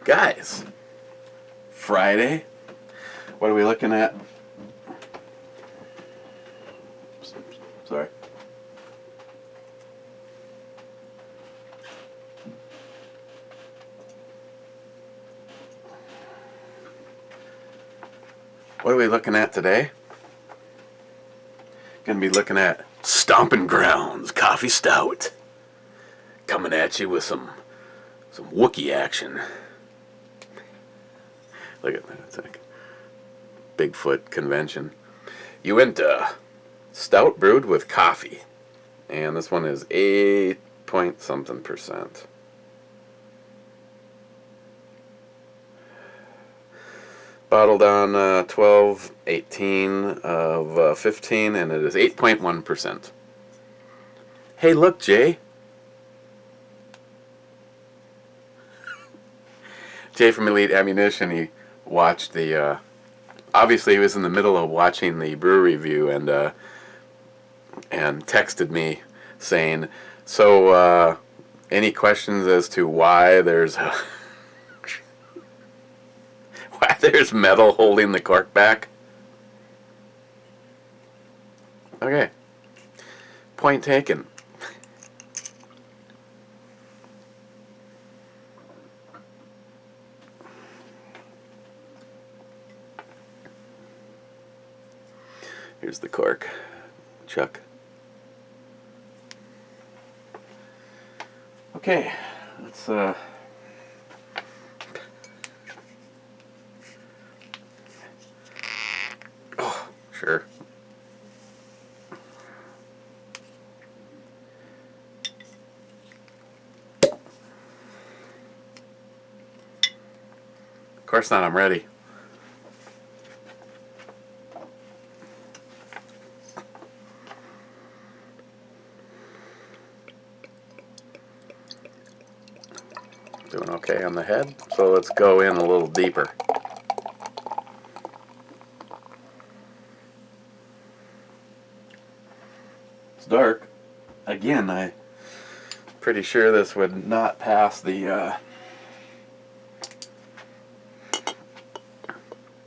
Guys, Friday. What are we looking at? Sorry. What are we looking at today? Gonna be looking at Stompin' Grounds Coffee Stout. Coming at you with some Wookiee action. Look at that, it's like Bigfoot convention. Uinta Stout brewed with coffee. And this one is 8 point something %. Bottled on 12/18 of 15, and it is 8.1%. Hey, look, Jay. Jay from Elite Ammunition, he watched the, obviously he was in the middle of watching the brew review and texted me saying, so, any questions as to why there's why there's metal holding the cork back? Okay. Point taken. Here's the cork, Chuck. Okay, let's oh, sure. Of course not, I'm ready. Doing okay on the head, so let's go in a little deeper. It's dark. Again, I'm pretty sure this would not pass the,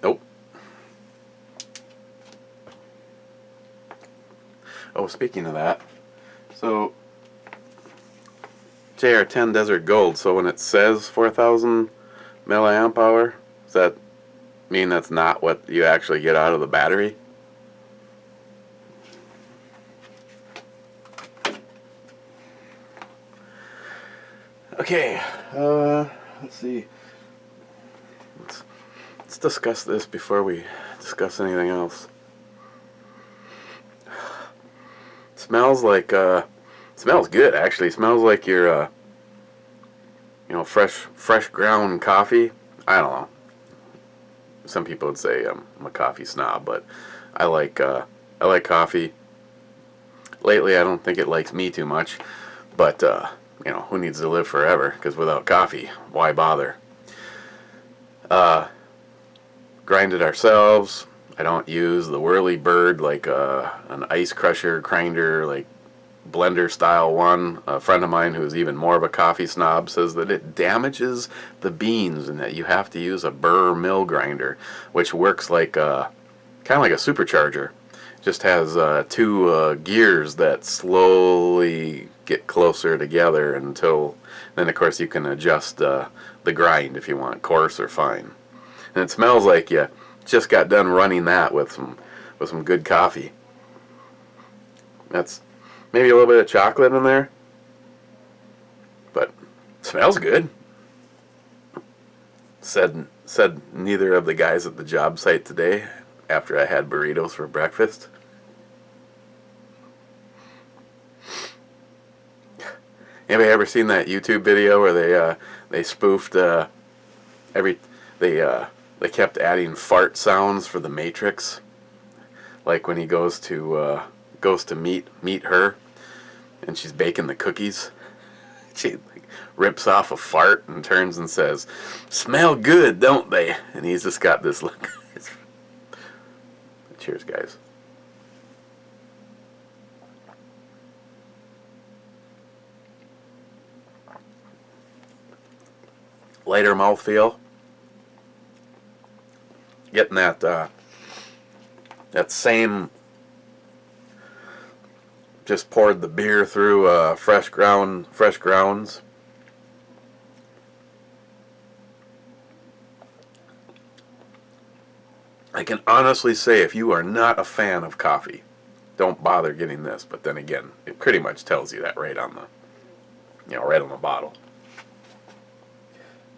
nope. Oh, speaking of that, so JR10 Desert Gold, so when it says 4,000 milliamp hour, does that mean that's not what you actually get out of the battery? Okay, let's see. Let's discuss this before we discuss anything else. It smells like, smells good, actually. It smells like your, you know, fresh ground coffee. I don't know. Some people would say I'm a coffee snob, but I like coffee. Lately, I don't think it likes me too much, but you know, who needs to live forever? Because without coffee, why bother? Grind it ourselves. I don't use the Whirly Bird like an ice crusher grinder, like blender style one. A friend of mine who's even more of a coffee snob says that it damages the beans and that you have to use a burr mill grinder, which works like kind of like a supercharger. Just has two gears that slowly get closer together until then, of course, you can adjust the grind if you want coarse or fine. And it smells like you just got done running that with some good coffee. That's maybe a little bit of chocolate in there, but it smells good. Said neither of the guys at the job site today after I had burritos for breakfast. Anybody ever seen that YouTube video where they spoofed they kept adding fart sounds for the Matrix, like when he goes to meet her, and she's baking the cookies. She rips off a fart and turns and says, "Smell good, don't they?" And he's just got this look. Cheers, guys. lighter mouthfeel. Getting that that same, just poured the beer through fresh grounds. I can honestly say if you are not a fan of coffee, don't bother getting this. But then again, it pretty much tells you that right on the, right on the bottle.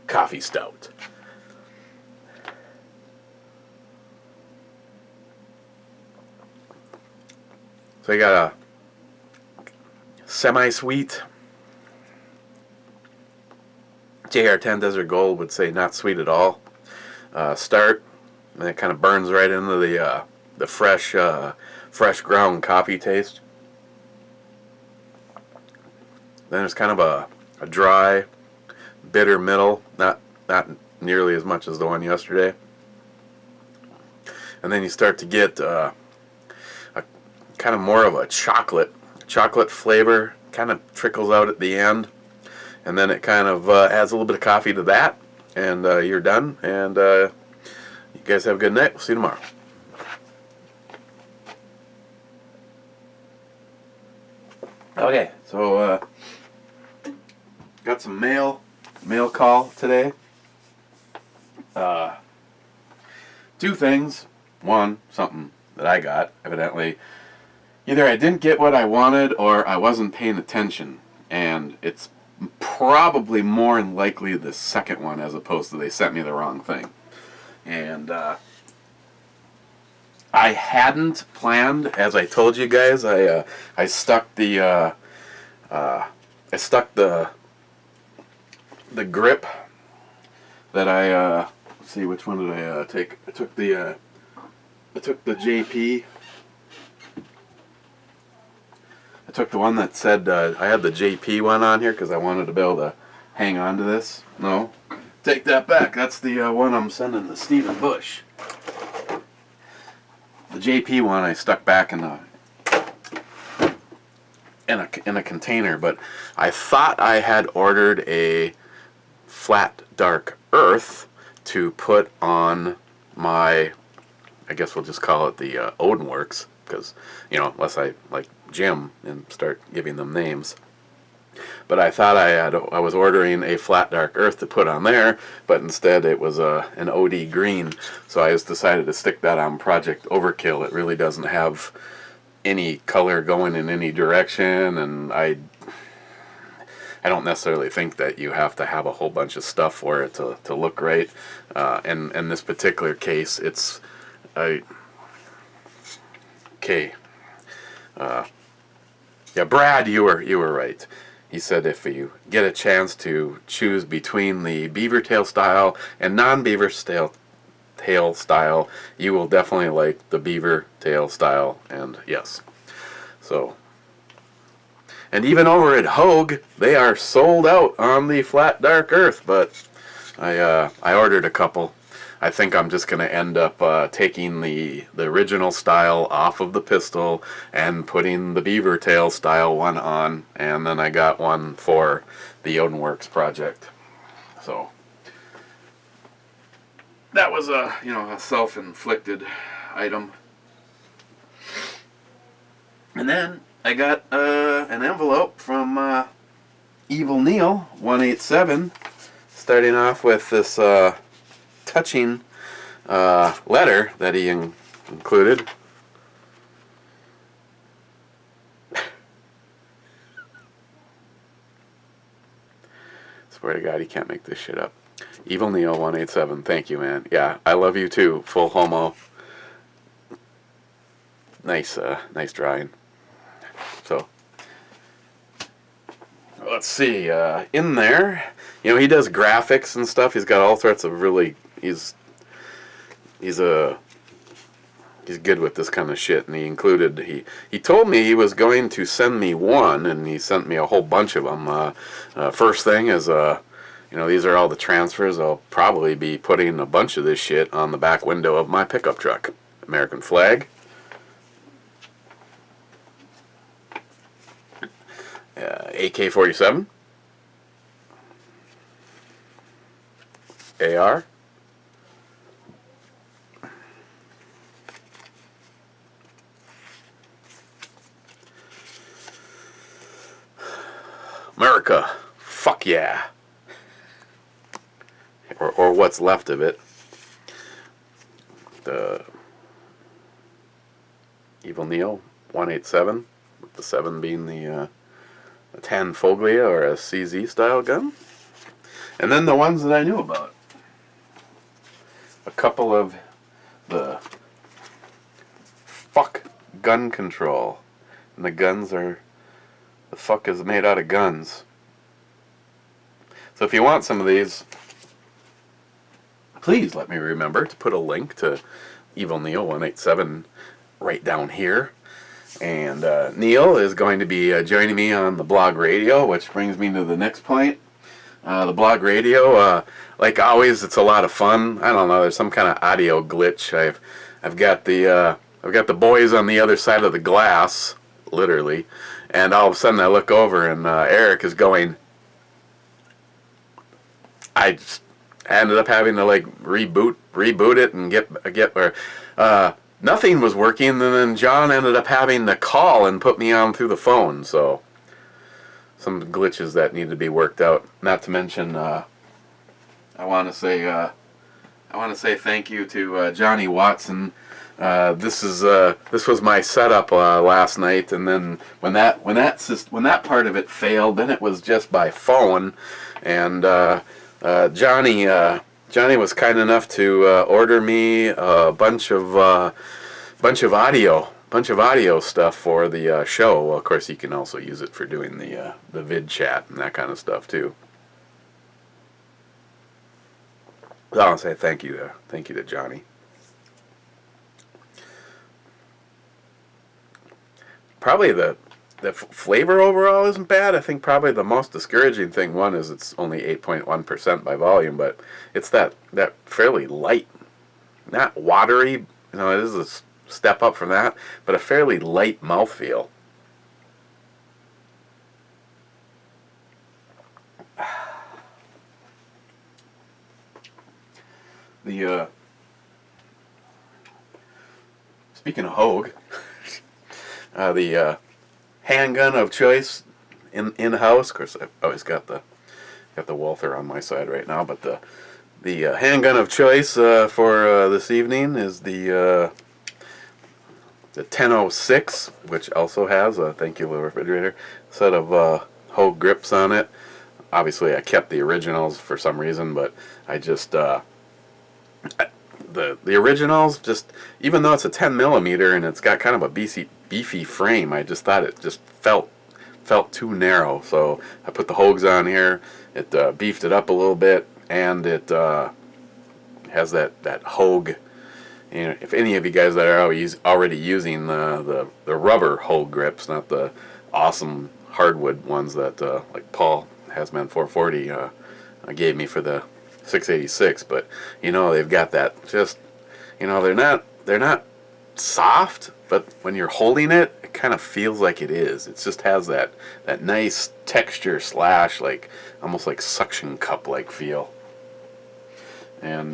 Coffee stout. So you got a semi-sweet. JR10 Desert Gold would say not sweet at all. Start, and it kind of burns right into the fresh ground coffee taste. Then there's kind of a dry, bitter middle, not nearly as much as the one yesterday. And then you start to get a kind of more of a chocolate flavor, kind of trickles out at the end, and then it kind of adds a little bit of coffee to that, and you're done. And you guys have a good night. We'll see you tomorrow. Okay, so got some mail call today. Two things. One, something that I got, evidently. Either I didn't get what I wanted or I wasn't paying attention. And it's probably more than likely the second one as opposed to they sent me the wrong thing. And I hadn't planned, as I told you guys, I stuck the grip that let's see, which one did I take? I took the JP. I took the one that said I had the JP one on here because I wanted to be able to hang on to this. No, take that back. That's the one I'm sending to Stephen Bush. The JP one I stuck back in a container, but I thought I had ordered a flat dark earth to put on my, I guess we'll just call it the Odin Works, because unless I like Jim and start giving them names. But I thought I was ordering a flat dark earth to put on there, but instead it was an OD green. So I just decided to stick that on Project Overkill. It really doesn't have any color going in any direction, and I don't necessarily think that you have to have a whole bunch of stuff for it to look right. And in this particular case, it's okay. Yeah, Brad, you were right. He said if you get a chance to choose between the beaver tail style and non-beaver tail style, you will definitely like the beaver tail style. And yes, so, and even over at Hogue, they are sold out on the flat dark earth. But I ordered a couple. I think I'm just going to end up taking the original style off of the pistol and putting the beaver tail style one on, and then I got one for the Odin Works project. So that was a self-inflicted item. And then I got an envelope from Evil Neil 187, starting off with this touching letter that he included. Swear to God, he can't make this shit up. Evil Neil 187, thank you, man. Yeah, I love you too. Full homo. Nice drawing. So let's see. In there, he does graphics and stuff. He's got all sorts of really. He's good with this kind of shit, and he told me he was going to send me one, and he sent me a whole bunch of them. First thing is these are all the transfers. I'll probably be putting a bunch of this shit on the back window of my pickup truck. American flag. AK-47. AR. America, fuck yeah. Or what's left of it. The Evil Neo 187, with the 7 being the Tan Foglia or a CZ style gun. And then the ones that I knew about. A couple of the fuck gun control. And the guns are, the fuck is made out of guns. So if you want some of these, please let me remember to put a link to Evil Neo 187 right down here. And Neil is going to be joining me on the blog radio, which brings me to the next point. The blog radio, like always, it's a lot of fun. I don't know, there's some kind of audio glitch. I've got the boys on the other side of the glass, literally, and all of a sudden I look over and Eric is going. I just ended up having to like reboot it and get where nothing was working, and then John ended up having to call and put me on through the phone. So some glitches that need to be worked out. Not to mention, I want to say thank you to Johnny Watson. This was my setup last night, and then when that part of it failed, then it was just by phone, and Johnny was kind enough to order me a bunch of audio stuff for the show. Well, of course, you can also use it for doing the vid chat and that kind of stuff too. So I want to say thank you to Johnny. Probably the flavor overall isn't bad. I think probably the most discouraging thing, one, is it's only 8.1% by volume, but it's that fairly light, not watery, you know, it is a step up from that, but a fairly light mouthfeel. Speaking of Hogue, the handgun of choice in house. Of course, I've always got the Walther on my side right now, but the handgun of choice for this evening is the 1006, which also has a thank you refrigerator set of Hogue grips on it. Obviously, I kept the originals for some reason, but I just the originals, just even though it's a 10 millimeter and it's got kind of a beefy frame, I just thought it just felt too narrow. So I put the Hogues on here. It beefed it up a little bit, and it has that Hogue. You know, if any of you guys that are already using the rubber Hogue grips, not the awesome hardwood ones that like Paul Hazman 440 gave me for the 686, but you know, they've got that, just, you know, they're not soft, but when you're holding it, it kind of feels like it is. It just has that nice texture slash like almost like suction cup like feel. And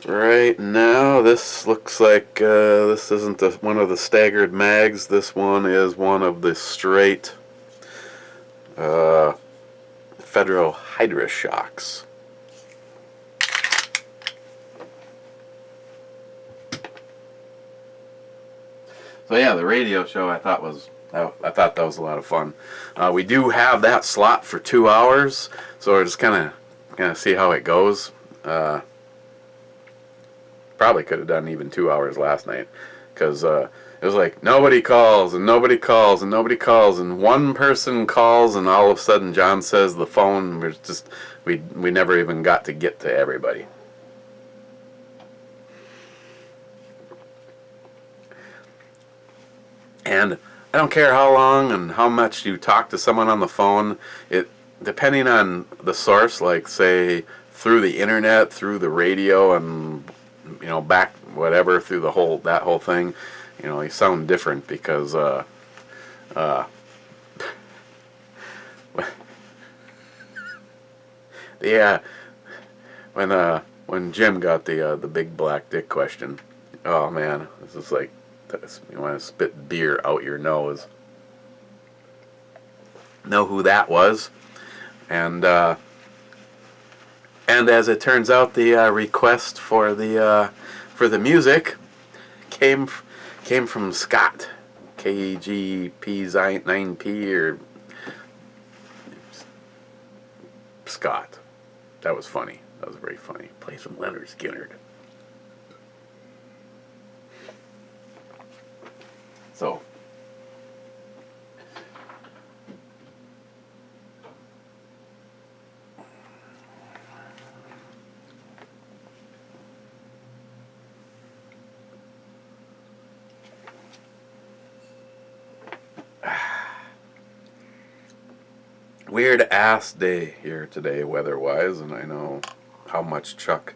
right now this looks like this isn't one of the staggered mags. This one is one of the straight Federal Hydra shocks. So yeah, the radio show I thought that was a lot of fun. We do have that slot for 2 hours, so we're just kind of see how it goes. Probably could have done even 2 hours last night, because it was like nobody calls and nobody calls and nobody calls, and one person calls, and all of a sudden John says the phone. We're just we never even got to get to everybody. And I don't care how long and how much you talk to someone on the phone, it depending on the source, like say through the internet, through the radio, and you know, back whatever, through that whole thing, you know, you sound different, because Yeah, when Jim got the big black dick question, oh man, this is like you want to spit beer out your nose. Know who that was? And as it turns out, the request for the music came from Scott, KGP9P or Scott. That was funny. That was very funny. Play some Leonard Skinner. So. Weird ass day here today weather-wise, and I know how much Chuck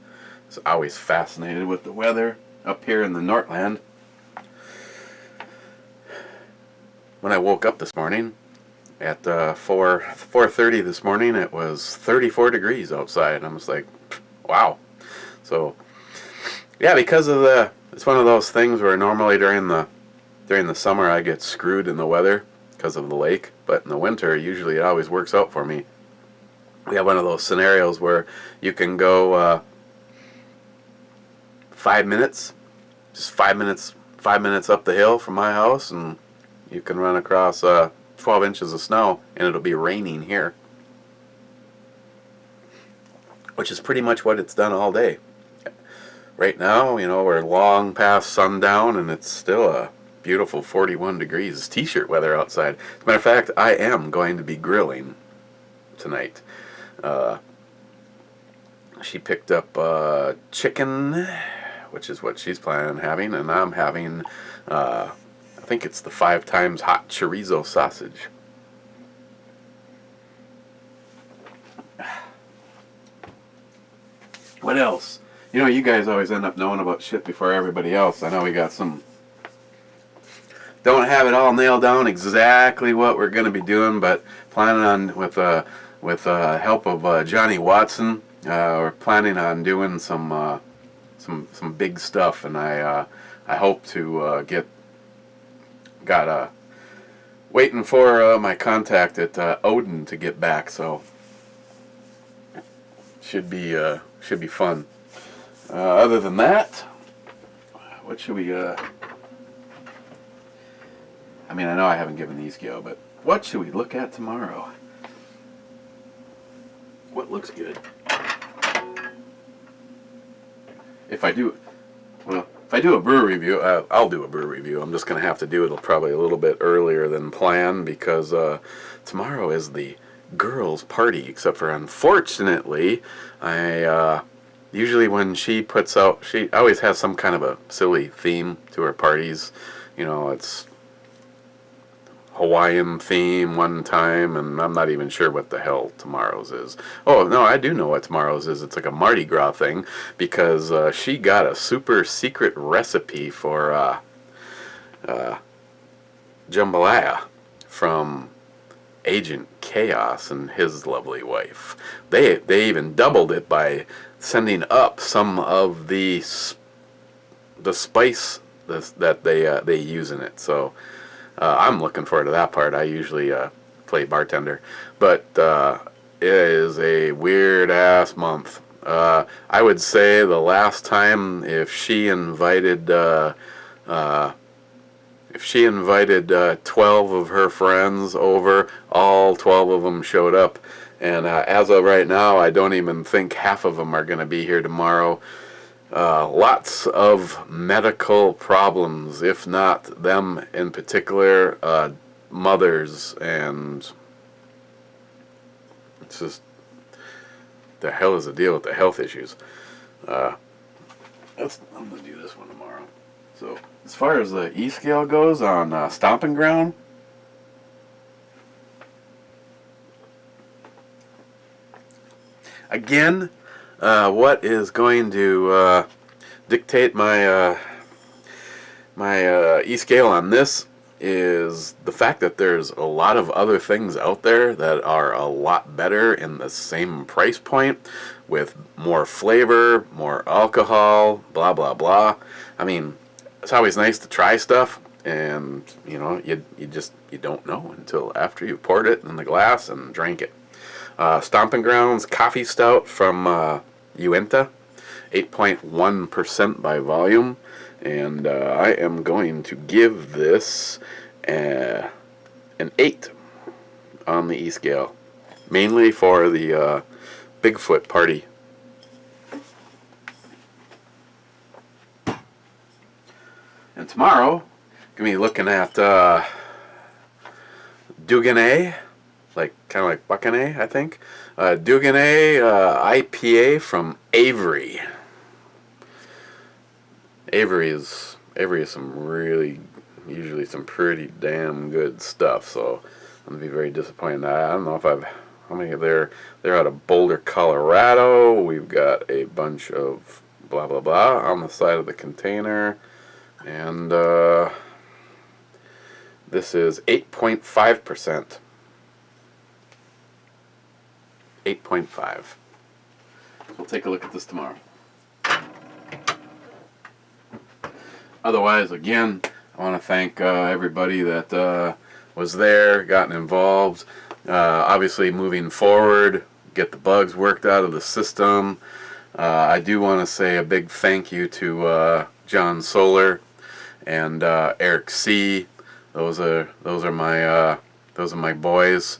is always fascinated with the weather up here in the Northland. When I woke up this morning at 4:30 this morning, it was 34 degrees outside, and I was like, wow. So yeah, because of it's one of those things where normally during the summer I get screwed in the weather because of the lake, but in the winter usually it always works out for me. We have one of those scenarios where you can go 5 minutes, just 5 minutes up the hill from my house, and you can run across 12 inches of snow, and it'll be raining here, which is pretty much what it's done all day. Right now, you know, we're long past sundown, and it's still a beautiful 41 degrees t-shirt weather outside. As a matter of fact, I am going to be grilling tonight. She picked up chicken, which is what she's planning on having, and I'm having, I think it's the 5 times hot chorizo sausage. What else? You know, you guys always end up knowing about shit before everybody else. I know we got some... Don't have it all nailed down exactly what we're going to be doing, but planning on, with help of Johnny Watson, we're planning on doing some big stuff, and I hope to waiting for my contact at Odin to get back, so should be fun. Other than that, what should we I mean, I know I haven't given these go, but what should we look at tomorrow? What looks good? If I do a brew review, I'll do a brew review. I'm just going to have to do it probably a little bit earlier than planned, because tomorrow is the girls' party, except for, unfortunately, usually when she puts out, she always has some kind of a silly theme to her parties. You know, it's Hawaiian theme one time, and I'm not even sure what the hell tomorrow's is. Oh, no, I do know what tomorrow's is. It's like a Mardi Gras thing, because she got a super secret recipe for jambalaya from Agent Chaos and his lovely wife. They even doubled it by sending up some of the spice that they use in it. So I'm looking forward to that part. I usually play bartender, but it is a weird ass month. I would say the last time, if she invited 12 of her friends over, all 12 of them showed up, and as of right now, I don't even think half of them are going to be here tomorrow. Lots of medical problems, if not them in particular, mothers, and it's just, the hell is the deal with the health issues. I'm going to do this one tomorrow. So, as far as the E-scale goes on Stompin' Ground, again, what is going to dictate my my E-scale on this is the fact that there's a lot of other things out there that are a lot better in the same price point with more flavor, more alcohol, blah blah blah. I mean, it's always nice to try stuff, and you know, you don't know until after you've poured it in the glass and drank it. Stompin' Grounds Coffee Stout from Uinta, 8.1% by volume. And I am going to give this an 8 on the E-scale, mainly for the Bigfoot party. And tomorrow, going to be looking at Duganay, kind of like Buccanay, I think. Duganay IPA from Avery. Avery is usually some pretty damn good stuff. So I'm gonna be very disappointed. I don't know how many they're out of Boulder, Colorado. We've got a bunch of blah blah blah on the side of the container, and this is 8.5%. 8.5. We'll take a look at this tomorrow. Otherwise, again, I want to thank everybody that was there, gotten involved. Obviously, moving forward, get the bugs worked out of the system. I do want to say a big thank you to John Solar and Eric C. Those are my boys.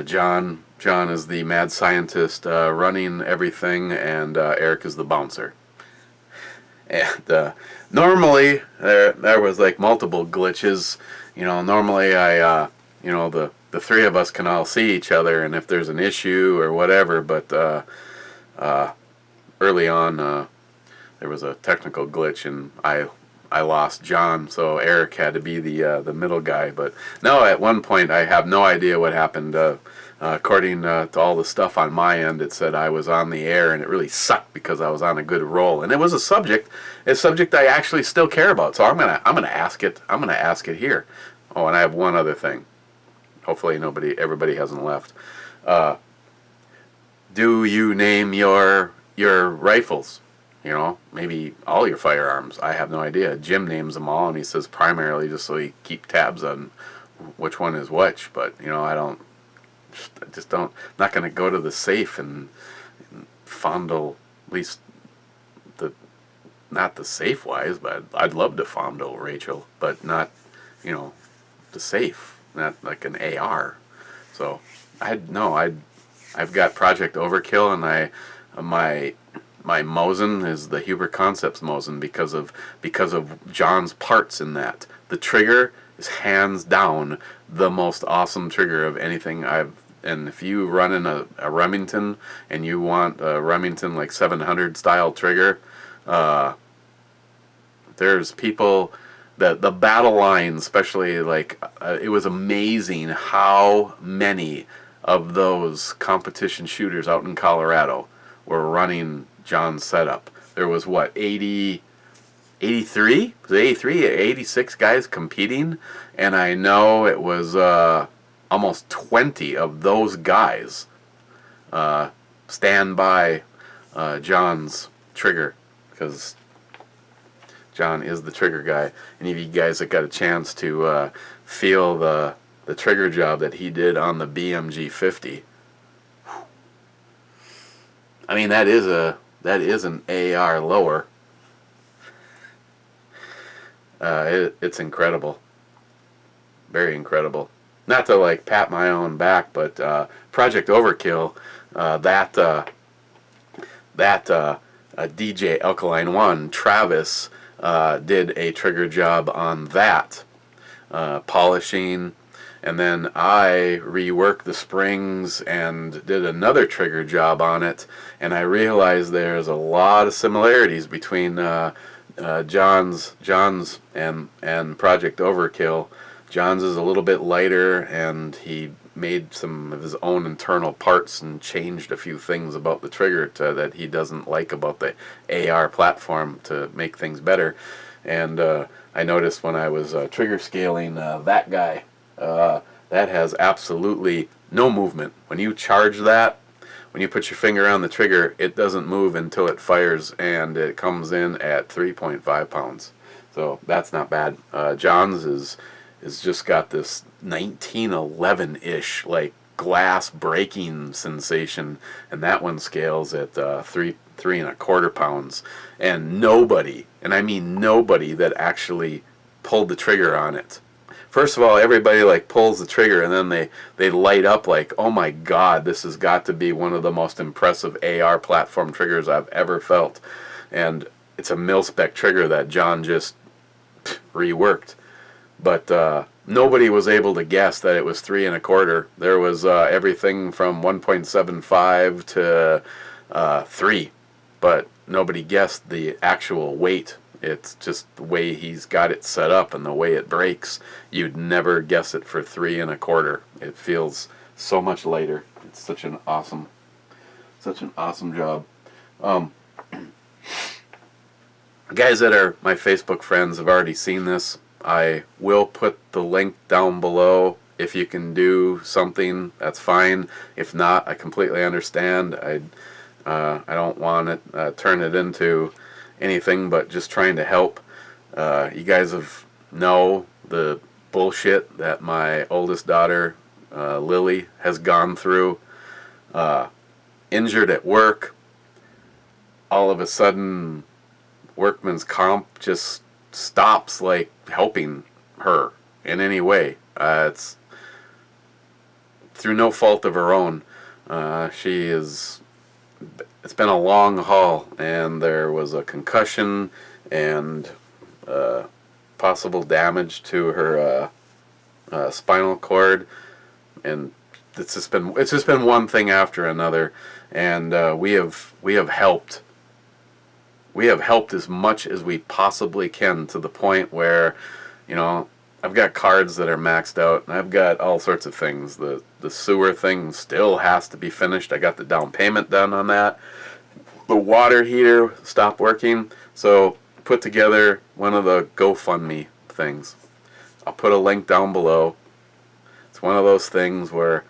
John is the mad scientist running everything, and Eric is the bouncer. And normally there was like multiple glitches. You know, normally I you know, the three of us can all see each other, and if there's an issue or whatever. But early on there was a technical glitch, and I lost John, so Eric had to be the middle guy. But no, at one point I have no idea what happened. According to all the stuff on my end, it said I was on the air, and it really sucked because I was on a good roll, and it was a subject I actually still care about. So I'm gonna ask it. I'm gonna ask it here. Oh, and I have one other thing. Hopefully everybody hasn't left. Do you name your rifles? You know, maybe all your firearms. I have no idea. Jim names them all, and he says primarily just so he keep tabs on which one is which. But you know, I just don't. I'm not going to go to the safe and fondle, at least not the safe wise, but I'd love to fondle Rachel, but not, you know, the safe, not like an AR. So I've got Project Overkill, and my Mosin is the Huber Concepts Mosin because of John's parts in that. The trigger is hands down the most awesome trigger of anything and if you run in a Remington and you want a Remington like 700 style trigger, there's people that the battle line, especially it was amazing how many of those competition shooters out in Colorado were running John's setup. There was what, 83? Was it 83? 86 guys competing, and I know it was almost 20 of those guys stand by John's trigger, because John is the trigger guy. Any of you guys that got a chance to feel the trigger job that he did on the BMG 50, I mean, that is an AR lower. It's incredible, very incredible. Not to like pat my own back, but Project Overkill, that DJ Alkaline One, Travis, did a trigger job on that, polishing, and then I reworked the springs and did another trigger job on it, and I realized there's a lot of similarities between John's and Project Overkill. John's is a little bit lighter, and he made some of his own internal parts and changed a few things about the trigger that he doesn't like about the AR platform to make things better. And I noticed when I was trigger scaling that guy, that has absolutely no movement. When you charge that, when you put your finger on the trigger, it doesn't move until it fires, and it comes in at 3.5 pounds. So that's not bad. John's is just got this 1911-ish like glass breaking sensation, and that one scales at 3.25 pounds. And nobody, and I mean nobody, that actually pulled the trigger on it. First of all, everybody like pulls the trigger and then they light up like, oh my god, this has got to be one of the most impressive AR platform triggers I've ever felt. And it's a mil-spec trigger that John just reworked. But nobody was able to guess that it was 3.25. There was everything from 1.75 to 3, but nobody guessed the actual weight. It's just the way he's got it set up and the way it breaks. You'd never guess it for 3.25. It feels so much lighter. It's such an awesome job. Guys that are my Facebook friends have already seen this. I will put the link down below. If you can do something, that's fine. If not, I completely understand. I don't want to turn it into anything but just trying to help. You guys know the bullshit that my oldest daughter, Lilly, has gone through. Injured at work. All of a sudden, workman's comp just stops like helping her in any way. It's through no fault of her own. It's been a long haul, and there was a concussion and possible damage to her spinal cord, and it's just been one thing after another, and we have helped. We have helped as much as we possibly can, to the point where, you know, I've got cards that are maxed out, and I've got all sorts of things. The sewer thing still has to be finished. I got the down payment done on that. The water heater stopped working, so put together one of the GoFundMe things. I'll put a link down below. It's one of those things where,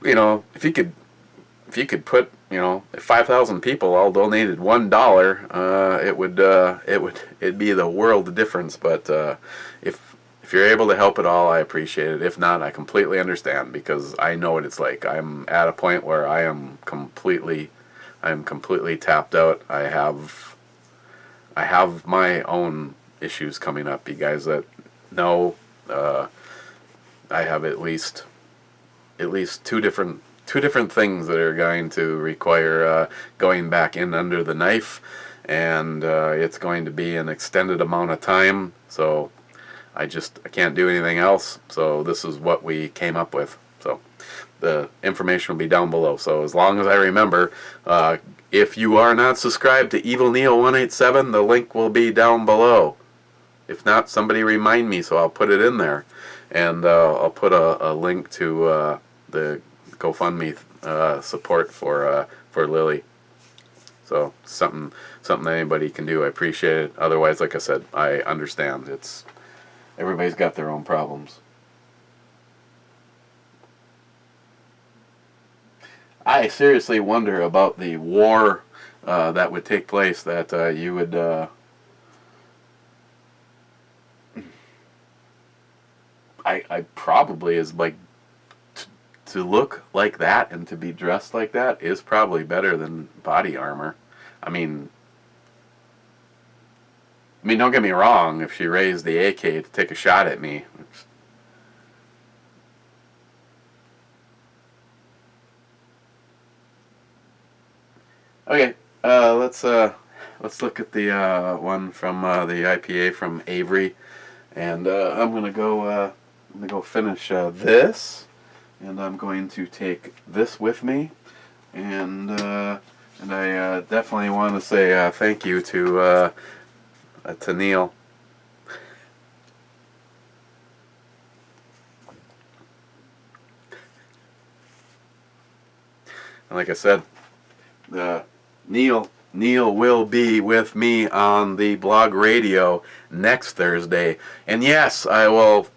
you know, if you could put, you know, if 5,000 people all donated $1, it'd be the world of difference. But if you're able to help at all, I appreciate it. If not, I completely understand, because I know what it's like. I'm at a point where I am completely tapped out. I have my own issues coming up. You guys that know, I have at least two different things that are going to require going back in under the knife, and it's going to be an extended amount of time. So I can't do anything else. So this is what we came up with. So the information will be down below. So as long as I remember, if you are not subscribed to Evil Neil 187, the link will be down below. If not, somebody remind me, so I'll put it in there, and I'll put a link to the GoFundMe support for Lilly. So something that anybody can do. I appreciate it. Otherwise, like I said, I understand. Everybody's got their own problems. I seriously wonder about the war that would take place, that you would I probably is like to look like that and to be dressed like that is probably better than body armor. I mean, don't get me wrong, if she raised the AK to take a shot at me, okay, let's look at the one from the IPA from Avery, and I'm gonna go finish this, and I'm going to take this with me, and I definitely want to say thank you to Neil. And like I said, Neil Neil will be with me on the blog radio next Thursday. And yes, I will,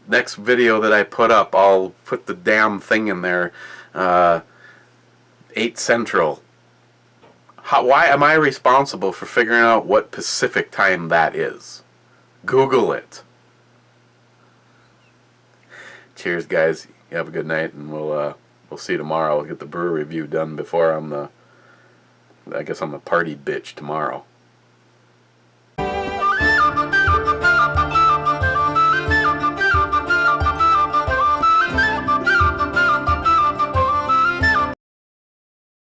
next video that I put up, I'll put the damn thing in there, 8 Central. Why am I responsible for figuring out what Pacific time that is? Google it. Cheers, guys. You have a good night, and we'll see you tomorrow. We'll get the brew review done before I guess I'm the party bitch tomorrow.